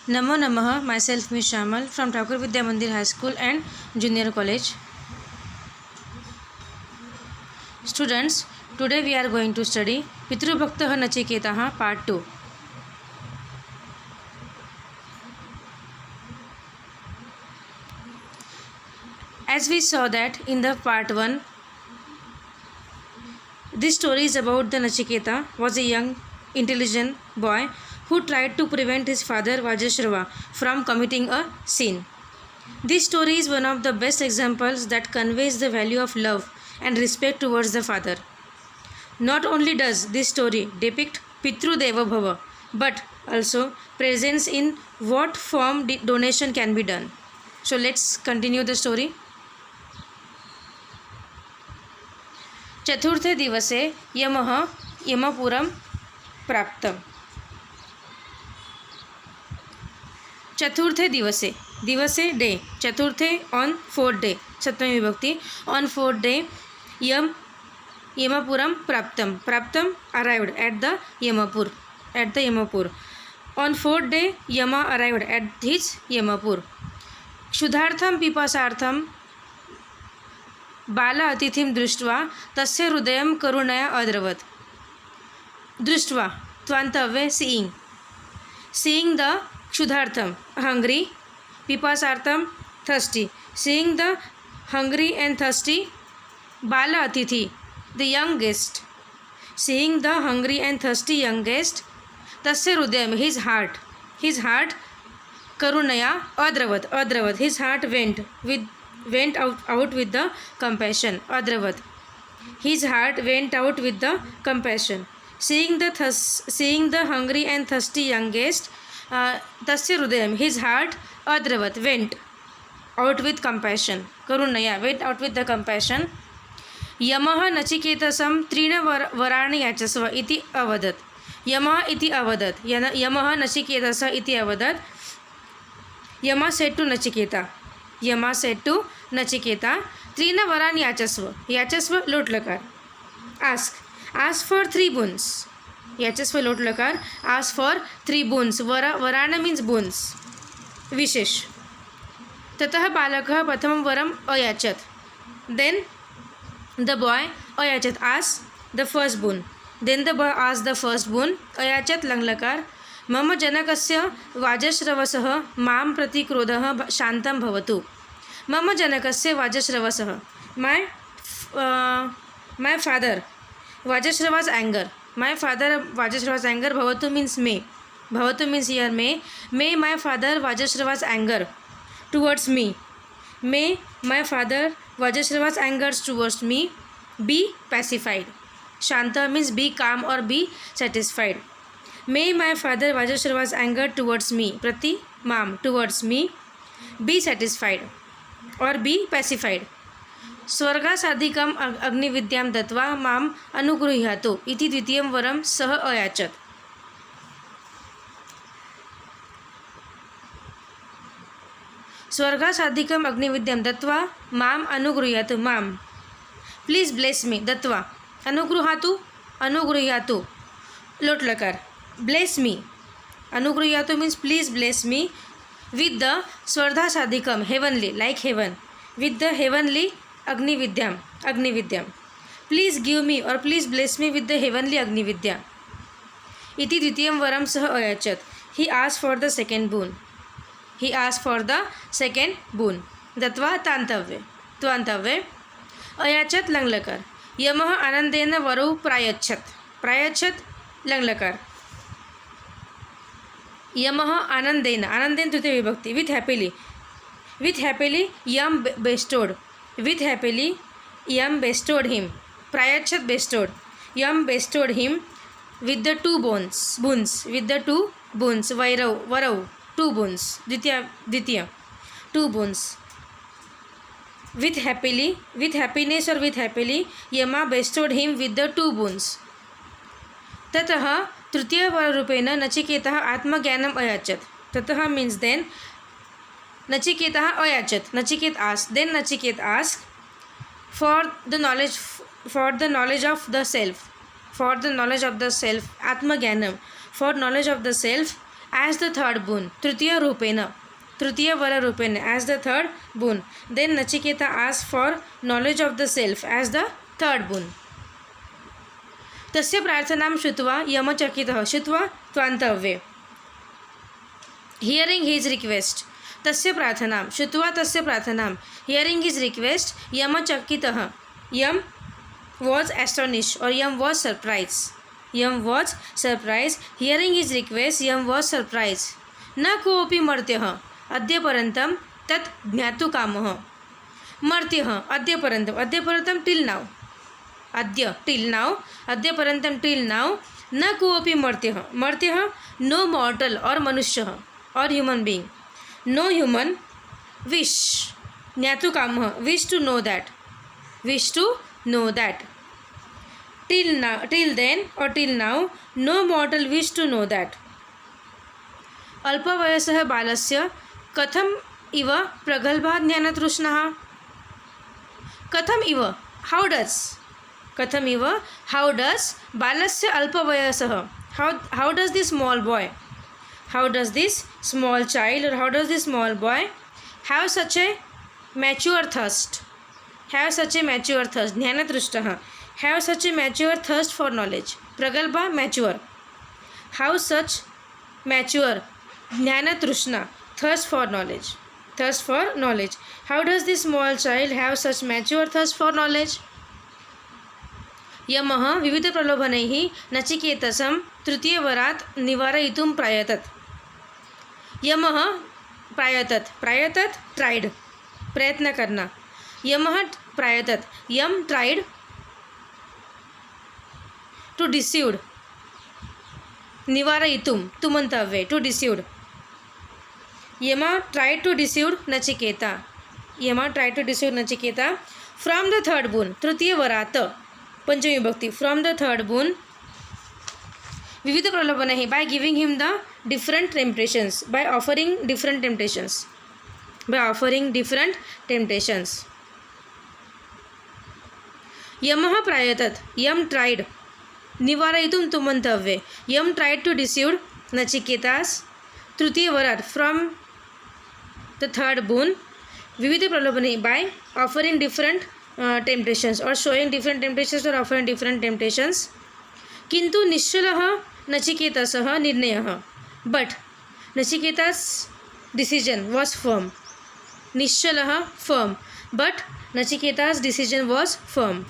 Namo Namaha, myself Ms. Shamal from Thakur Vidya Mandir High School and Junior College. Students, today we are going to study Pitru Bhaktah Nachiketaha Part 2. As we saw that in the Part 1, this story is about the Nachiketa was a young, intelligent boy who tried to prevent his father Vajashrava from committing a sin. This story is one of the best examples that conveys the value of love and respect towards the father. Not only does this story depict Pitru Deva Bhava, but also presents in what form donation can be done. So let's continue the story. चतुर्थे दिवसे यमः यमपुरं प्राप्तम्. चतुर्थे दिवसे, दिवसे day, चतुर्थे on fourth day, सप्तमी विभक्ति, ऑन फोर्थ डे यमपुरम प्राप्तम, प्राप्तम arrived at the Yamapura, on fourth day Yama arrived at his Yamapura. क्षुधार्थम पिपासार्थम बाल अतिथिं दृष्ट्वा तस्य हृदयं करुणया अद्रवत्. दृष्ट्वा त्वान्तव्ये seeing the क्षुधार्थम hungry, पिपासार्थम thirsty, seeing the hungry and thirsty bala atithi, the young guest, seeing the hungry and thirsty young guest, tasya hridayam, his heart karunaya adravat, his heart went out with the compassion, adravat, his heart went out with the compassion. Seeing the hungry and thirsty young guest, tasya hridayam, his heart adravat, went out with compassion, karunaya, went out with the compassion. यमः नचिकेतसं त्रीण वराणि याचस्व इति अवदत्. यमः इति अवदत्, यमः नचिकेतस इति अवदत्. यमा said to नचिकेता त्रीण वराणि याचस्व लोट लकार, ask for 3 boons. याचस्व लोट लकार, ask for 3 boons. वराण means boons, विशेष. ततः बालकः प्रथमं वरम् अयाचत. Then the boy ayachat asked the first boon. Then the boy asked the first boon. Ayachat langlakar. मम जनकस्य वाजश्रवसः मां प्रति क्रोधः शान्तं भवतु. मम जनकस्य वाजश्रवसः, my father Vajashrava's anger, my father Vajashrava's anger, भवतु means may, भवतु means here may my father Vajashrava's anger towards me, may my father Vajashrava's anger towards me be pacified. Shanta means be calm or be satisfied. May my father Vajashrava's anger towards me, prati mam, towards me, be satisfied or be pacified. स्वर्गासाधिकम् अग्निविद्यां दत्वा माम् अनुगृह्णातु इति द्वितीयं वरं सः अयाचत. स्वर्गासाधिकम् अग्निविद्यां दत्वा माम् अनुगृह्णातु, माम् please bless मी, दत्वा अनुगृह्णातु लोट लकार, ब्लेस मी, अनुगृह्णातु means please bless me with the स्वर्धासाधिकम heavenly, like heaven, with the heavenly अग्निविद्याम, please give me or please bless me with the heavenly अग्निविद्या इति द्वितीयं वरं सः अयाचत. he asked for the second boon. दत्वा त्वान्तव्ये अयाचत लंग्लकार. यमः आनंदेन वरौ प्रायच्छत लंग्लकार. यमः आनंदेन तृतीय विभक्ति, with happily yam bestowed him, prayachat bestowed, yam bestowed him with the 2 boons, varau 2 boons, ditya 2 boons. With happiness or with happily yama bestowed him with the 2 boons. ततः तृतीयवररूपेण नचिकेतः आत्मज्ञानम् अयाचत. ततः means then नचिकेतः अयाचत, Nachiket asked for the knowledge of the self, आत्मज्ञानम, for knowledge of the self as the third boon. Tritiya Rupena. Tritiya Vara Rupena as the third boon. Then Nachiketa asked for knowledge of the self as the third boon. तस्य प्रार्थनां श्रुत्वा यमचकितः श्रुत्वा त्वान्तव्ये. Hearing his request. तस्य प्रार्थनां श्रुत्वा तस्य प्रार्थनां. Hearing his request, यमचकितः. Yam was astonished or Yam was surprised. Yam was surprised. Hearing his request, Yam was surprised. न कोऽपि मर्त्यः अद्यपर्यन्तं तत् ज्ञातुकामः. मर्त्यः अद्यपर्यन्तं till now. अद्य till now. अद्यपर्यन्तं till now. न कोऽपि मर्त्यः no mortal or मनुष्यः or human being. No human wish. ज्ञातुकामः wish to know that. Till then or till now, no mortal wish to know that. अल्पवयसः बालस्य कथम इव प्रगल्भा ज्ञानतृष्णः. कथम इव how does बालस्य अल्पवयसः how does this small boy, how does this small child or how does this small boy have such a mature thirst ज्ञानतृष्टः have such a mature thirst for knowledge. Pragalbha mature. How such mature Jnana thirst for knowledge. How does this small child have such mature thirst for knowledge? यमः विविध प्रलोभनैः नचिकेतसं तृतीयवरात् निवारयितुं प्रायतत. यमः प्रायतत tried प्रयत्न करना. यमः प्रायतत यम tried to deceive. निवारयितुं तुमन्तव्ये to deceive. Yama tried to deceive Nachiketa. From the third boon. Tritiya Varata. Panchami Bhakti. From the third boon. Vividha Pralabhanahi. By giving him the different temptations. By offering different temptations. Yamaha Prayatat. Yam tried. Nivarayitum Tumantavye. Yam tried to deceive Nachiketas. Tritiya Varat. From the third boon. Vividha Pralabhani. By offering different temptations or showing different temptations or offering different temptations. Kintu Nishalaha Nachiketasah Nirnayaha. But Nachiketa's decision was firm. Nishalaha firm. But Nachiketa's decision was firm.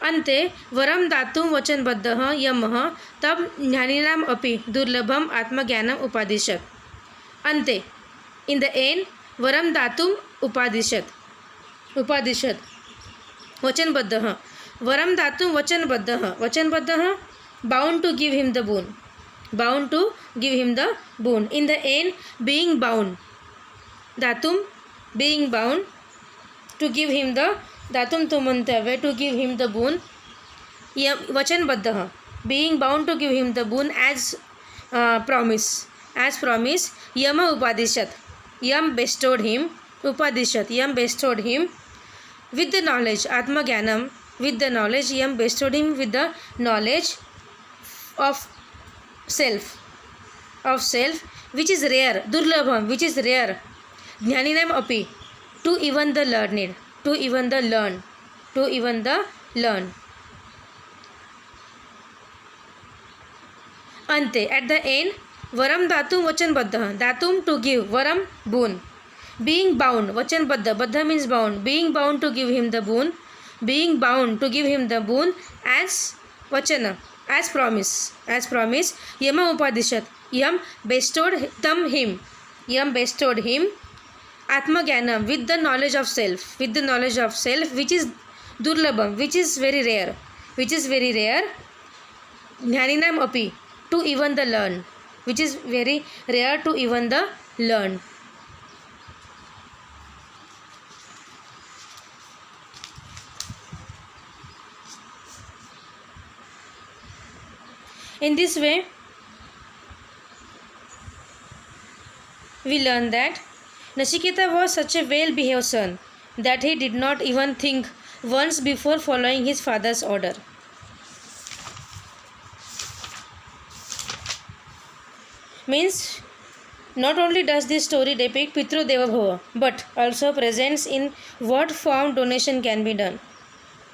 अन्ते वरम दातुं वचनबद्धः यमः तब ज्ञानिनाम् अपि दुर्लभम आत्मज्ञानम उपादिशत. अन्ते in the end वरम दातुं उपादिशत वचनबद्धः. वरम दातुं वचनबद्धः bound to give him the boon. In the end being bound. Datum being bound to give him the datum tumantave to give him the boon. Vachanbaddha being bound to give him the boon as promise. Yama upadishat. Yam bestowed him. Upadishat. Yam bestowed him with the knowledge. Atma Jnanam. With the knowledge. Yam bestowed him with the knowledge of self. Which is rare. Durlabham. Which is rare. Jnaninam api. To even the learned. To even the learned. Ante. At the end. Varam datum vachanbaddha. Datum to give. Varam boon. Being bound. Vachanbaddha. Baddha means bound. Being bound to give him the boon. As vachana. As promise. Yama upadishat. Yam bestowed him. Atma Jnanam. With the knowledge of self. Which is durlabham. Which is very rare. Jnaninam api. To even the learned. Which is very rare to even the learned. In this way, we learn that Nachiketa was such a well-behaved son that he did not even think once before following his father's order. Means not only does this story depict Pitru Deva Bhava, but also presents in what form donation can be done.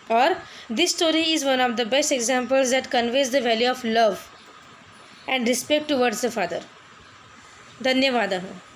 Or this story is one of the best examples that conveys the value of love and respect towards the father. धन्यवादः.